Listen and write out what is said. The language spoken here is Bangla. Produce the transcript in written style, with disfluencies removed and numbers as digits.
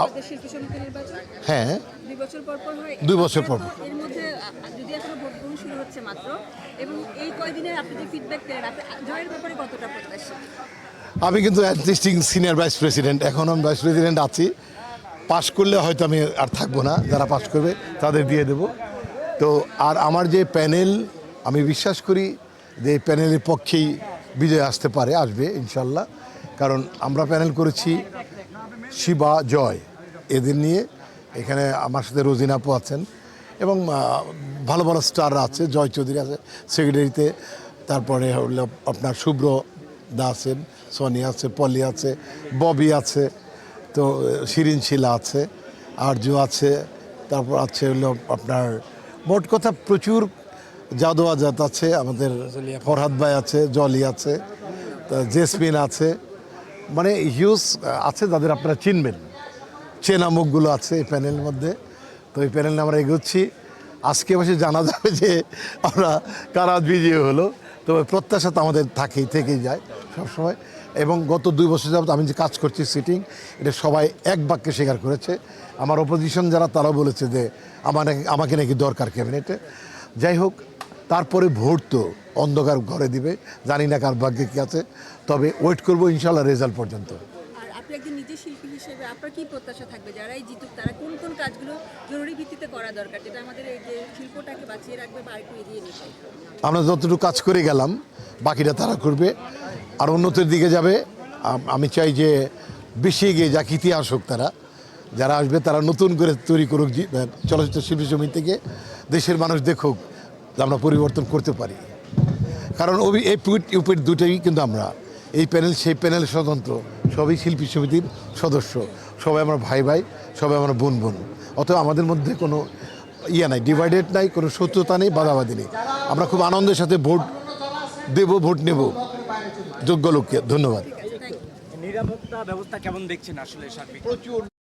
আমাদের শিল্পী সমিতি নির্বাচন হ্যাঁ 2 বছর পর পর হয়। 2 বছর পর। এর মধ্যে যদি এখনো ভোট গ্রহণ শুরু হচ্ছে মাত্র, এবং এই কয়দিনে আপনি যে ফিডব্যাক পেলেন, আপনি জয়ের ব্যাপারে কতটা প্রত্যাশী? আমি কিন্তু অ্যাডমিনিস্ট্রেটিং সিনিয়র ভাইস প্রেসিডেন্ট, এখন আমি ভাইস প্রেসিডেন্ট আছি। পাশ করলে হয়তো আমি আর থাকবো না, যারা পাশ করবে তাদের দিয়ে দেব। তো আর আমার যে প্যানেল, আমি বিশ্বাস করি যে এই প্যানেলের পক্ষেই বিজয় আসতে পারে, আসবে ইনশাল্লাহ। কারণ আমরা প্যানেল করেছি শিবা, জয়, এদের নিয়ে। এখানে আমার সাথে রোজিনা আপু আছেন এবং ভালো ভালো স্টাররা আছে, জয় চৌধুরী আছে সেক্রেটারিতে, তারপরে হলো আপনার শুভ্র দা আছেন, সনি আছে, পলি আছে, ববি আছে, তো শিরিন শিলা আছে, আরজু আছে, তারপর আছে হলো আপনার মোট কথা প্রচুর জাদু আজাদ আছে, আমাদের ফরহাদ ভাই আছে, জলি আছে, জেসমিন আছে, মানে হিউজ আছে যাদের আপনারা চিনবেন, চেনা মুখগুলো আছে এই প্যানেলের মধ্যে। তো এই প্যানেলে আমরা এগোচ্ছি। আজকে বসে জানা যাবে যে আমরা কারা বিজয়ী হলো। তবে প্রত্যাশা তো আমাদের থেকেই যায় সবসময়। এবং গত 2 বছর যাবত আমি যে কাজ করছি সিটিং, এটা সবাই এক বাক্যে স্বীকার করেছে। আমার অপোজিশন যারা, তারাও বলেছে যে আমাকে নাকি দরকার ক্যাবিনেটে। যাই হোক, তারপরে ভোট তো অন্ধকার ঘরে দিবে, জানি না কার ভাগ্যে কী আছে। তবে ওয়েট করবো ইনশাল্লাহ রেজাল্ট পর্যন্ত। আর আপনি একজন নিজে শিল্পী হিসেবে আপনার কি প্রত্যাশা থাকবে, যারাই জিতুক তারা কোন কোন কাজগুলো জরুরি ভিত্তিতে করা দরকার, যেটা আমাদের এই যে শিল্পটাকে বাঁচিয়ে রাখবে বা আরেকটু এগিয়ে নিতে? আমরা যতটুকু কাজ করে গেলাম, বাকিটা তারা করবে, আর উন্নতির দিকে যাবে। আমি চাই যে বেশি এগিয়ে যাক, ইতিহাস হোক, তারা যারা আসবে তারা নতুন করে তৈরি করুক চলচ্চিত্র শিল্পী সমিতি থেকে। দেশের মানুষ দেখুক যে আমরা পরিবর্তন করতে পারি। কারণ এই ইউপির দুটোই কিন্তু আমরা, এই প্যানেল সেই প্যানেল স্বতন্ত্র, সবই শিল্পী সমিতির সদস্য, সবাই আমরা ভাই ভাই, সবাই আমরা বোন বোন। অতএব আমাদের মধ্যে কোনো নাই, ডিভাইডেড নাই, কোনো শত্রুতা নেই, বাধাবাধি নেই। আমরা খুব আনন্দের সাথে ভোট দেব, ভোট নেব যোগ্য লোককে। ধন্যবাদ। নিরাপত্তা ব্যবস্থা কেমন দেখছেন আসলে সার্বিক? প্রচুর